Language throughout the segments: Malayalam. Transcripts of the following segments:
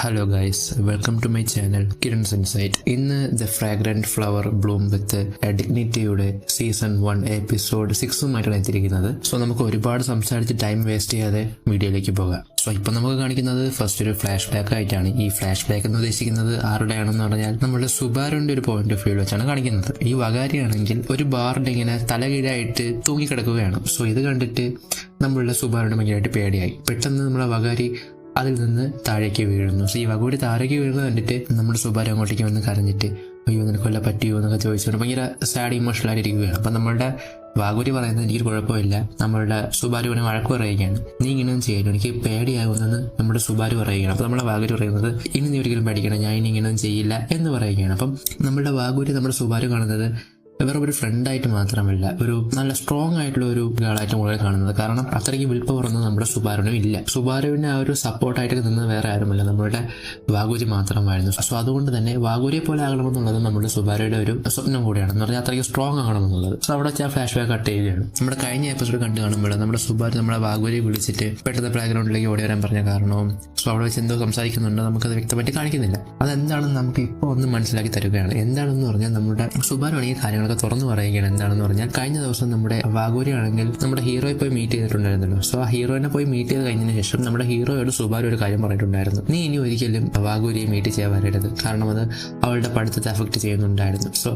Hello guys, welcome to my channel Kiran's Insight. ഇന്ന് the fragrant flower bloom with ഡിഗ്നിറ്റിയുടെ സീസൺ 1 എപ്പിസോഡ് 6 എത്തിയിരിക്കുന്നത്. സോ നമുക്ക് ഒരുപാട് സംസാരിച്ച് ടൈം വേസ്റ്റ് ചെയ്യാതെ വീഡിയോയിലേക്ക് പോകാം. സോ ഇപ്പൊ നമുക്ക് കാണിക്കുന്നത് ഫസ്റ്റ് ഒരു ഫ്ലാഷ് ബാക്ക് ആയിട്ടാണ്. ഈ ഫ്ലാഷ് ബാക്ക് എന്ന് ഉദ്ദേശിക്കുന്നത് ആരുടെയാണെന്ന് പറഞ്ഞാൽ നമ്മുടെ സുബാരുവിന്റെ ഒരു പോയിന്റ് ഓഫ് വ്യൂ വെച്ചാണ് കാണിക്കുന്നത്. ഈ വകാരിയാണെങ്കിൽ ഒരു ബാറിന്റെ ഇങ്ങനെ തലകീഴായിട്ട് തൂങ്ങിക്കിടക്കുകയാണ്. സോ ഇത് കണ്ടിട്ട് നമ്മളുടെ സുബാരുവിന് ഭയങ്കരമായിട്ട് പേടിയായി. പെട്ടെന്ന് നമ്മളെ വകാരി അതിൽ നിന്ന് താഴേക്ക് വീഴുന്നു. സോ ഈ വകൂരി താഴേക്ക് വീഴുന്നത് കണ്ടിട്ട് നമ്മുടെ സുബാരു അങ്ങോട്ടേക്ക് വന്ന് കരഞ്ഞിട്ട് അയ്യോ നിനക്ക് കൊല്ല പറ്റിയോ എന്നൊക്കെ ചോദിച്ചുകൊണ്ട് ഭയങ്കര സാഡ് ഇമോഷണൽ ആയിട്ടിരിക്കുകയാണ്. അപ്പം നമ്മളുടെ വാഗൂരി പറയുന്നത് എനിക്കൊരു കുഴപ്പമില്ല, നമ്മളുടെ സുബാരുവിനെ വഴക്ക് പറയുകയാണ്, നീ ഇങ്ങനെയൊന്നും ചെയ്യല്ലോ, എനിക്ക് പേടിയാകുമെന്ന് നമ്മുടെ സുബാരു പറയുകയാണ്. അപ്പം നമ്മളെ വാഗൂരി പറയുന്നത് ഇനി നീ ഒരിക്കലും പേടിക്കണം, ഞാൻ ഇനി ഇങ്ങനെയൊന്നും ചെയ്യില്ല എന്ന് പറയുകയാണ്. അപ്പം നമ്മളുടെ വാഗൂരി നമ്മുടെ സുബാരു കാണുന്നത് വേറെ ഒരു ഫ്രണ്ടായിട്ട് മാത്രമല്ല, ഒരു നല്ല സ്ട്രോങ് ആയിട്ടുള്ള ഒരു ഗേളായിട്ട് കൂടുതൽ കാണുന്നത്. കാരണം അത്രയ്ക്ക് വിൽ പവർ ഒന്നും നമ്മുടെ സുബാരുവിനും ഇല്ല. സുബാരുവിന് ആ ഒരു സപ്പോർട്ടായിട്ട് നിന്നത് വേറെ ആരുമല്ല, നമ്മുടെ വാഗൂരി മാത്രമായിരുന്നു. സോ അതുകൊണ്ട് തന്നെ വാഗൂരിയെ പോലെ ആകണമെന്നുള്ളത് നമ്മുടെ സുബാരുയുടെ ഒരു സ്വപ്നം കൂടിയാണ്, എന്ന് പറഞ്ഞാൽ അത്രയ്ക്ക് സ്ട്രോങ് ആകണമെന്നുള്ളത്. സോ അവിടെ വെച്ച് ആ ഫ്ലാഷ് ബാക്ക് കട്ട് ചെയ്യുകയാണ്. നമ്മുടെ കഴിഞ്ഞ എപ്പിസോഡ് കണ്ടു കാണുമ്പോൾ നമ്മുടെ സുബാരു നമ്മളെ വാഗൂരിയെ വിളിച്ചിട്ട് പെട്ടെന്ന് പ്ലേഗ്രൗണ്ടിലേക്ക് ഓടി വരാൻ പറഞ്ഞ കാരണവും സോ അവിടെ വെച്ച് എന്തോ സംസാരിക്കുന്നുണ്ട്, നമുക്കത് വ്യക്തമായിട്ട് കാണിക്കുന്നില്ല. അതെന്താണെന്ന് നമുക്ക് ഇപ്പോൾ ഒന്ന് മനസ്സിലാക്കി തരികയാണ്. എന്താണെന്ന് പറഞ്ഞാൽ നമ്മുടെ സുബാരു ആണെങ്കിൽ കാര്യങ്ങൾ തുറന്നു പറയുകയാണ്. എന്താണെന്ന് പറഞ്ഞാൽ കഴിഞ്ഞ ദിവസം നമ്മുടെ വാഗൂരി ആണെങ്കിൽ നമ്മുടെ ഹീറോയെ പോയി മീറ്റ് ചെയ്തിട്ടുണ്ടായിരുന്നല്ലോ. സോ ആ ഹീറോയിനെ പോയി മീറ്റ് ചെയ്ത് കഴിഞ്ഞതിന് ശേഷം നമ്മുടെ ഹീറോയോട് സുബാരു ഒരു കാര്യം പറഞ്ഞിട്ടുണ്ടായിരുന്നു, നീ ഇനി ഒരിക്കലും വാഗൂരിയെ മീറ്റ് ചെയ്യാൻ വരരുത്, കാരണം അത് അവളുടെ പഠിത്തത്തെ അഫക്റ്റ് ചെയ്യുന്നുണ്ടായിരുന്നു. സോ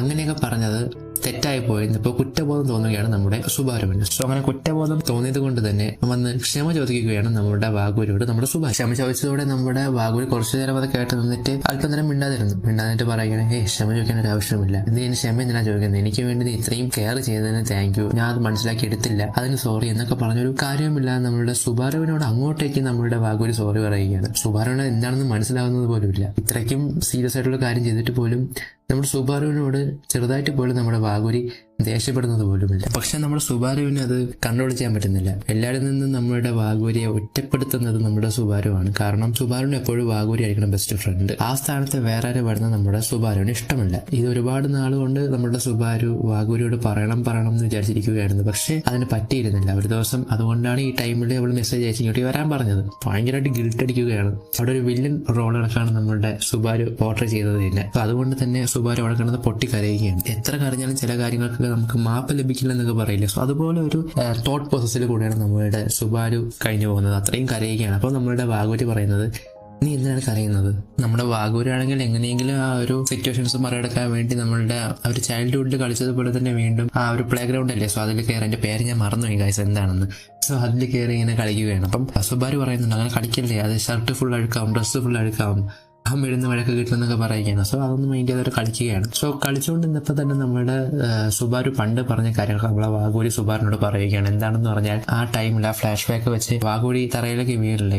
അങ്ങനെയൊക്കെ പറഞ്ഞത് തെറ്റായി പോയി. ഇപ്പോൾ കുറ്റബോധം തോന്നുകയാണ് നമ്മുടെ സുബാരുവിന്. സോ അങ്ങനെ കുറ്റബോധം തോന്നിയത് കൊണ്ട് തന്നെ വന്ന് ക്ഷമ ചോദിക്കുകയാണ് നമ്മുടെ വാഗൂരിയോട് നമ്മുടെ സുബാരു. ക്ഷമ ചോദിച്ചതോടെ നമ്മുടെ വാഗൂരി കുറച്ചു നേരം അത് കേട്ട് നിന്നിട്ട് അല്പം നേരം മിണ്ടാതിട്ട് പറയുകയാണ്, ക്ഷമ ചോദിക്കാൻ ഒരു ആവശ്യമില്ല, നീ ക്ഷമ എന്തിനാ ചോദിക്കുന്നത്, എനിക്ക് വേണ്ടി നീ ഇത്രയും കെയർ ചെയ്തതിന് താങ്ക് യു, ഞാൻ അത് മനസ്സിലാക്കി എടുത്തില്ല, അതിന് സോറി എന്നൊക്കെ പറഞ്ഞൊരു കാര്യമില്ല. നമ്മുടെ സുബാരുവിനോട് അങ്ങോട്ടേക്ക് നമ്മുടെ വാഗൂരി സോറി പറയുകയാണ്. സുബാരുവിന് എന്താണെന്ന് മനസ്സിലാവുന്നത് പോലുമില്ല. ഇത്രയ്ക്കും സീരിയസ് ആയിട്ടുള്ള കാര്യം ചെയ്തിട്ട് പോലും നമ്മുടെ സുബാരുവിനോട് ചെറുതായിട്ട് പോലും നമ്മുടെ വാഗൂരി ദേഷ്യപ്പെടുന്നത് പോലുമില്ല. പക്ഷെ നമ്മുടെ സുബാരുവിന് അത് കൺട്രോൾ ചെയ്യാൻ പറ്റുന്നില്ല. എല്ലാവരിൽ നിന്നും നമ്മുടെ വാഗൂരിയെ ഒറ്റപ്പെടുത്തുന്നത് നമ്മുടെ സുബാരുവാണ്. കാരണം സുബാരുവിന് എപ്പോഴും വാഗൂരി ആയിരിക്കണം ബെസ്റ്റ് ഫ്രണ്ട്. ആ സ്ഥാനത്ത് വേറെ ആരും വരുന്നത് നമ്മുടെ സുബാരുവിന് ഇഷ്ടമല്ല. ഇത് ഒരുപാട് നാളുകൊണ്ട് നമ്മുടെ സുബാരു വാഗൂരിയോട് പറയണം എന്ന് വിചാരിച്ചിരിക്കുകയായിരുന്നു. പക്ഷെ അതിന് പറ്റിയിരുന്നില്ല. ഒരു ദിവസം അതുകൊണ്ടാണ് ഈ ടൈമിൽ അവൾ മെസ്സേജ് അയച്ച് ഇങ്ങോട്ട് വരാൻ പറഞ്ഞത്. ഭയങ്കരമായിട്ട് ഗിൽട്ട് അടിക്കുകയാണ്. അവിടെ ഒരു വില്ലൻ റോൾ ഇറക്കാണ് നമ്മുടെ സുബാരു പോർട്രേ ചെയ്തത് തന്നെ. അപ്പൊ അതുകൊണ്ട് തന്നെ സുബാരു അവിടെ കിടന്ന് പൊട്ടിക്കരയുകയാണ്. എത്ര കരഞ്ഞാലും ചില കാര്യങ്ങൾക്ക് നമുക്ക് മാപ്പ് ലഭിക്കില്ല എന്നൊക്കെ പറയില്ല. സോ അതുപോലെ ഒരു തോട്ട് പ്രോസസ്സിൽ കൂടെയാണ് നമ്മുടെ സുബാരു കഴിഞ്ഞു പോകുന്നത്. അത്രയും കരയുകയാണ്. അപ്പോൾ നമ്മുടെ വാഗൂരി പറയുന്നത്, നീ എന്തിനാണ് കരയുന്നത്? നമ്മുടെ വാഗൂരി ആണെങ്കിൽ എങ്ങനെയെങ്കിലും ആ ഒരു സിറ്റുവേഷൻസ് മറികടക്കാൻ വേണ്ടി നമ്മളുടെ ആ ഒരു ചൈൽഡ്ഹുഡിൽ കളിച്ചതുപോലെ തന്നെ വീണ്ടും ആ ഒരു പ്ലേ ഗ്രൗണ്ട് അല്ലേ, സോ അതിൽ കയറി, എൻ്റെ പേര് ഞാൻ മറന്നുപോയി ഗൈസ് എന്താണെന്ന്. സോ അതിൽ കയറി ഇങ്ങനെ കളിക്കുകയാണ്. അപ്പം സുബാരു പറയുന്നുണ്ട്, അങ്ങനെ കളിക്കല്ലേ, അത് ഷർട്ട് ഫുൾ അഴുക്കാവും, ഡ്രസ്സ് ഫുൾ അഴുക്കാവും, അമ്മയിടുന്ന വഴക്ക് കിട്ടുമെന്നൊക്കെ പറയുകയാണ്. സോ അതൊന്നും മൈൻഡ് ചെയ്തൊരു കളിക്കുകയാണ്. സോ കളിച്ചുകൊണ്ടിരുന്നപ്പോൾ തന്നെ നമ്മുടെ സുബാരു പണ്ട് പറഞ്ഞ കാര്യങ്ങൾ നമ്മളെ വാഗൂരി സുബാറിനോട് പറയുകയാണ്. എന്താണെന്ന് പറഞ്ഞാൽ ആ ടൈമിൽ ആ ഫ്ലാഷ് ബാക്ക് വെച്ച് വാഗൂരി തറയിലേക്ക്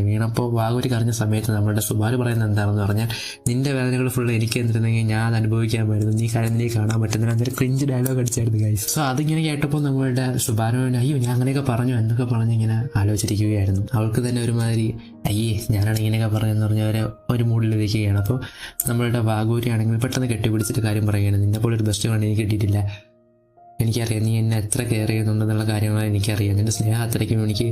വീണപ്പോൾ വാഗൂരി കരഞ്ഞ സമയത്ത് നമ്മുടെ സുബാരു പറയുന്നത് എന്താണെന്ന് പറഞ്ഞാൽ, നിന്റെ വേദനകൾ ഫുള്ള് എനിക്ക് എന്തിരുന്നെങ്കിൽ ഞാൻ അത് അനുഭവിക്കാൻ പറ്റുന്നു, നീ കരഞ്ഞിനെ കാണാൻ പറ്റുന്നില്ല എന്നൊരു ക്രിഞ്ച് ഡയലോഗ് അടിച്ചായിരുന്നു ഗൈസ്. സോ അതിങ്ങനെ കേട്ടപ്പോൾ നമ്മളുടെ സുബാരുവിന് അയ്യോ ഞാൻ അങ്ങനെയൊക്കെ പറഞ്ഞു എന്നൊക്കെ പറഞ്ഞ് ഇങ്ങനെ ആലോചിച്ചിരിക്കുകയായിരുന്നു. അവൾക്ക് തന്നെ ഒരുമാതിരി അയ്യേ ഞാനാണ് ഇങ്ങനെയൊക്കെ പറഞ്ഞതെന്ന് പറഞ്ഞവരെ ഒരു മൂഡിലിരിക്കുകയാണ്. അപ്പോൾ നമ്മളുടെ വാഗൂരി ആണെങ്കിൽ പെട്ടെന്ന് കെട്ടിപ്പിടിച്ചിട്ട് കാര്യം പറയുകയാണ്, നിന്നെ പോലെ ഒരു ബെസ്റ്റ് ഫ്രണ്ട് എനിക്ക് കിട്ടിയിട്ടില്ല, എനിക്കറിയാം നീ എന്നെ എത്ര കെയർ ചെയ്യുന്നുണ്ടെന്നുള്ള കാര്യങ്ങൾ എനിക്കറിയാം, നിന്റെ സ്നേഹം അത്രയ്ക്കും എനിക്ക്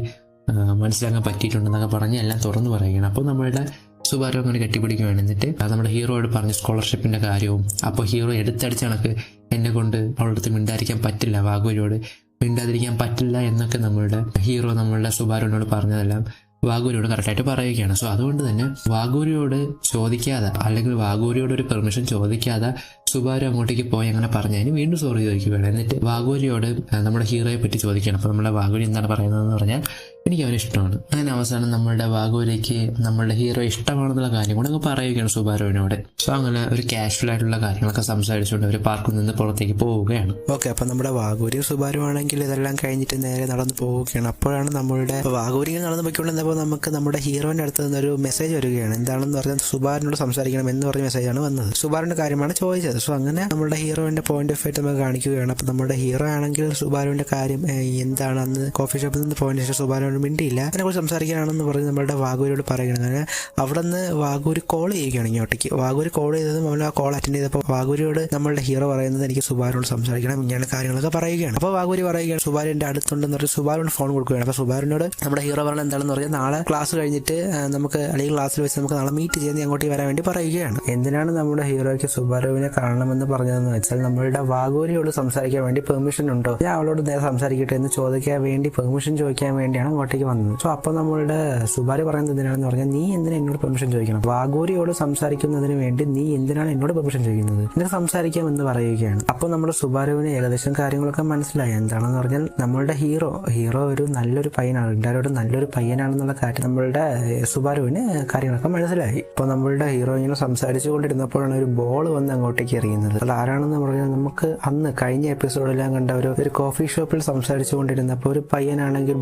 മനസ്സിലാക്കാൻ പറ്റിയിട്ടുണ്ടെന്നൊക്കെ പറഞ്ഞ് എല്ലാം തുറന്നു പറയുകയാണ്. അപ്പോൾ നമ്മളുടെ സുബാരു അങ്ങനെ കെട്ടിപ്പിടിക്കുകയാണ്. എന്നിട്ട് നമ്മുടെ ഹീറോയോട് പറഞ്ഞ സ്കോളർഷിപ്പിൻ്റെ കാര്യവും, അപ്പോൾ ഹീറോ എടുത്തടിച്ച കണക്ക് എന്നെ കൊണ്ട് അവളുടെ അടുത്ത് മിണ്ടാതിരിക്കാൻ പറ്റില്ല, വാഗൂരിയോട് മിണ്ടാതിരിക്കാൻ പറ്റില്ല എന്നൊക്കെ നമ്മളുടെ ഹീറോ നമ്മളുടെ സുബാരുവിനോട് പറഞ്ഞതെല്ലാം വാഗൂരിയോട് കറക്റ്റായിട്ട് പറയുകയാണ്. സോ അതുകൊണ്ട് തന്നെ വാഗൂരിയോട് ചോദിക്കാതെ, അല്ലെങ്കിൽ വാഗൂരിയോട് ഒരു പെർമിഷൻ ചോദിക്കാതെ സുബാരു അങ്ങോട്ടേക്ക് പോയി അങ്ങനെ പറഞ്ഞതിന് വീണ്ടും സോറി ചോദിക്കുകയാണ്. എന്നിട്ട് വാഗൂരിയോട് നമ്മുടെ ഹീറോയെ പറ്റി ചോദിക്കുകയാണ്. അപ്പോൾ നമ്മുടെ വാഗൂരി എന്താണ് പറയുന്നതെന്ന് പറഞ്ഞാൽ, എനിക്ക് അവന് ഇഷ്ടമാണ്. അങ്ങനെ അവസാനം നമ്മളുടെ വാഗൂരിക്ക് നമ്മളുടെ ഹീറോ ഇഷ്ടമാണെന്നുള്ള കാര്യം കൂടെ അങ്ങ് പറയുകയാണ് സുബാരുവിനോട്. സോ അങ്ങനെ ഒരു കാഷ്വൽ ആയിട്ടുള്ള കാര്യങ്ങളൊക്കെ സംസാരിച്ചുകൊണ്ട് അവർ പാർക്കിൽ നിന്ന് പുറത്തേക്ക് പോവുകയാണ്. ഓക്കെ, അപ്പം നമ്മുടെ വാഗൂരിയും സുബാരു ആണെങ്കിൽ ഇതെല്ലാം കഴിഞ്ഞിട്ട് നേരെ നടന്നു പോവുകയാണ്. അപ്പോഴാണ് നമ്മളുടെ വാഗൂരിയിൽ നടന്നു പോയിക്കൊണ്ടിരുന്നപ്പോൾ നമുക്ക് നമ്മുടെ ഹീറോയിൻ്റെ അടുത്ത് നിന്നൊരു മെസ്സേജ് വരികയാണ്. എന്താണെന്ന് പറഞ്ഞാൽ സുബാറിനോട് സംസാരിക്കണം എന്ന് പറഞ്ഞ മെസ്സേജാണ് വന്നത്. സുബാറിൻ്റെ കാര്യമാണ് ചോദിച്ചത്. സോ അങ്ങനെ നമ്മുടെ ഹീറോയിൻ്റെ പോയിന്റ് ഓഫ് വ്യൂ നമുക്ക് കാണിക്കുകയാണ്. അപ്പം നമ്മുടെ ഹീറോ ആണെങ്കിൽ സുബാരുവിൻ്റെ കാര്യം എന്താണ്, അന്ന് കോഫി ഷോപ്പിൽ നിന്ന് പോയതിനു ശേഷം സുബാരു മിണ്ടിയില്ല. അതിനെക്കുറിച്ച് സംസാരിക്കാനാണെന്ന് പറഞ്ഞ് നമ്മളുടെ വാഗൂരിയോട് പറയണം. അങ്ങനെ അവിടെ നിന്ന് വാഗൂരി കോൾ ചെയ്യുകയാണ് ഇങ്ങോട്ടേക്ക്. വാഗൂരി കോൾ ചെയ്തതും നമ്മൾ ആ കോൾ അറ്റൻഡ് ചെയ്തപ്പോൾ വാഗൂരിയോട് നമ്മളുടെ ഹീറോ പറയുന്നത് എനിക്ക് സുബാരോട് സംസാരിക്കണം, ഇങ്ങനെ കാര്യങ്ങളൊക്കെ പറയുകയാണ്. അപ്പോൾ വാഗൂരി പറയുകയാണ് സുബാരു എൻ്റെ അടുത്തുണ്ടെന്ന് പറഞ്ഞ് സുബാരോട് ഫോൺ കൊടുക്കുകയാണ്. അപ്പോൾ സുബാരിനോട് നമ്മുടെ ഹീറോ പറഞ്ഞത് എന്താണെന്ന് പറഞ്ഞാൽ നാളെ ക്ലാസ് കഴിഞ്ഞിട്ട് നമുക്ക് അല്ലെങ്കിൽ ക്ലാസ്സിൽ വെച്ച് നമുക്ക് നാളെ മീറ്റ് ചെയ്ത് അങ്ങോട്ടേക്ക് വരാൻ വേണ്ടി പറയുകയാണ്. എന്തിനാണ് നമ്മുടെ ഹീറോയ്ക്ക് സുബാരുവിനെ കാണണമെന്ന് പറഞ്ഞതെന്ന് വെച്ചാൽ നമ്മളുടെ വാഗൂരിയോട് സംസാരിക്കാൻ വേണ്ടി പെർമിഷൻ ഉണ്ടോ, ഞാൻ അവളോട് നേരെ സംസാരിക്കട്ടെ എന്ന് ചോദിക്കാൻ വേണ്ടി പെർമിഷൻ ചോദിക്കാൻ വേണ്ടിയാണ് അങ്ങോട്ടേക്ക് വന്നത്. സോ അപ്പോൾ നമ്മളുടെ സുബാരു പറയുന്നത് എന്തിനാണെന്ന് പറഞ്ഞാൽ നീ എന്തിനാ എന്നോട് പെർമിഷൻ ചോദിക്കണം, വാഗൂരിയോട് സംസാരിക്കുന്നതിന് വേണ്ടി നീ എന്തിനാണ് എന്നോട് പെർമിഷൻ ചോദിക്കുന്നത്, നിനക്ക് സംസാരിക്കാമെന്ന് പറയുകയാണ്. അപ്പോൾ നമ്മുടെ സുബാരുവിന് ഏകദേശം കാര്യങ്ങളൊക്കെ മനസ്സിലായി. എന്താണെന്ന് പറഞ്ഞാൽ നമ്മളുടെ ഹീറോ ഒരു നല്ലൊരു പയ്യനാണ്, എല്ലാവരോടും നല്ലൊരു പയ്യനാണെന്നുള്ള കാര്യം നമ്മളുടെ സുബാരുവിന് കാര്യങ്ങളൊക്കെ മനസ്സിലായി. ഇപ്പോൾ നമ്മളുടെ ഹീറോ ഇങ്ങനെ സംസാരിച്ചു കൊണ്ടിരുന്നപ്പോഴാണ് ഒരു ബോൾ വന്ന് അങ്ങോട്ടേക്ക് എറിയുന്നത്. അത് ആരാണെന്ന് പറഞ്ഞാൽ നമുക്ക് അന്ന് കഴിഞ്ഞ എപ്പിസോഡെല്ലാം കണ്ട ഒരു കോഫി ഷോപ്പിൽ സംസാരിച്ചു കൊണ്ടിരുന്നപ്പോൾ ഒരു പയ്യനാണെങ്കിൽ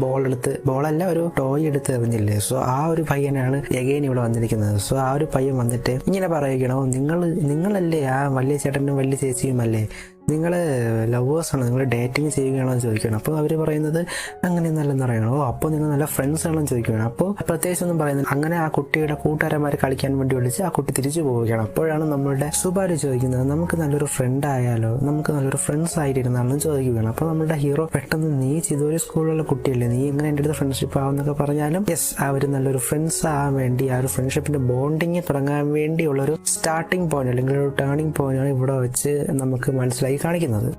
ബോളല്ല ഒരു ടോയ് എടുത്ത് എറിഞ്ഞില്ലേ, സോ ആ ഒരു പയ്യനാണ് എഗെയിൻ ഇവിടെ വന്നിരിക്കുന്നത്. സോ ആ ഒരു പയ്യൻ വന്നിട്ട് ഇങ്ങനെ പറയുകയാണോ, നിങ്ങളല്ലേ ആ വലിയ ചേട്ടനും വലിയ ചേച്ചിയും അല്ലേ, നിങ്ങൾ ലവേഴ്സാണ്, നിങ്ങൾ ഡേറ്റിംഗ് ചെയ്യുകയാണോ എന്ന് ചോദിക്കണം. അപ്പോൾ അവർ പറയുന്നത് അങ്ങനെയൊന്നല്ലെന്ന് പറയണോ, അപ്പോൾ നിങ്ങൾ നല്ല ഫ്രണ്ട്സ് ആണോ എന്ന് ചോദിക്കുകയാണ്. അപ്പോൾ പ്രത്യേകിച്ചൊന്നും പറയുന്നത് അങ്ങനെ ആ കുട്ടിയുടെ കൂട്ടുകാരന്മാർ കളിക്കാൻ വേണ്ടി വിളിച്ച് ആ കുട്ടി തിരിച്ചു പോവുകയാണ്. അപ്പോഴാണ് നമ്മളുടെ സുബാരു ചോദിക്കുന്നത് നമുക്ക് നല്ലൊരു ഫ്രണ്ട് ആയാലോ, നമുക്ക് നല്ലൊരു ഫ്രണ്ട്സ് ആയിട്ടിരുന്നാണെന്ന് ചോദിക്കുകയാണ്. അപ്പോൾ നമ്മളുടെ ഹീറോ പെട്ടെന്ന് നീ ഇതുവരെ സ്കൂളിലുള്ള കുട്ടിയല്ലേ, നീ എങ്ങനെ എൻ്റെ അടുത്ത് ഫ്രണ്ട്ഷിപ്പ് ആവുന്നൊക്കെ പറഞ്ഞാലും യെസ്, അവർ നല്ലൊരു ഫ്രണ്ട്സ് ആവാൻ വേണ്ടി ആ ഒരു ഫ്രണ്ട്ഷിപ്പിന്റെ ബോണ്ടിങ് തുടങ്ങാൻ വേണ്ടിയുള്ളൊരു സ്റ്റാർട്ടിംഗ് പോയിന്റ് അല്ലെങ്കിൽ ഒരു ടേണിംഗ് പോയിന്റാണ് ഇവിടെ വെച്ച് നമുക്ക് മനസ്സിലായി കാണിക്കുന്നത്.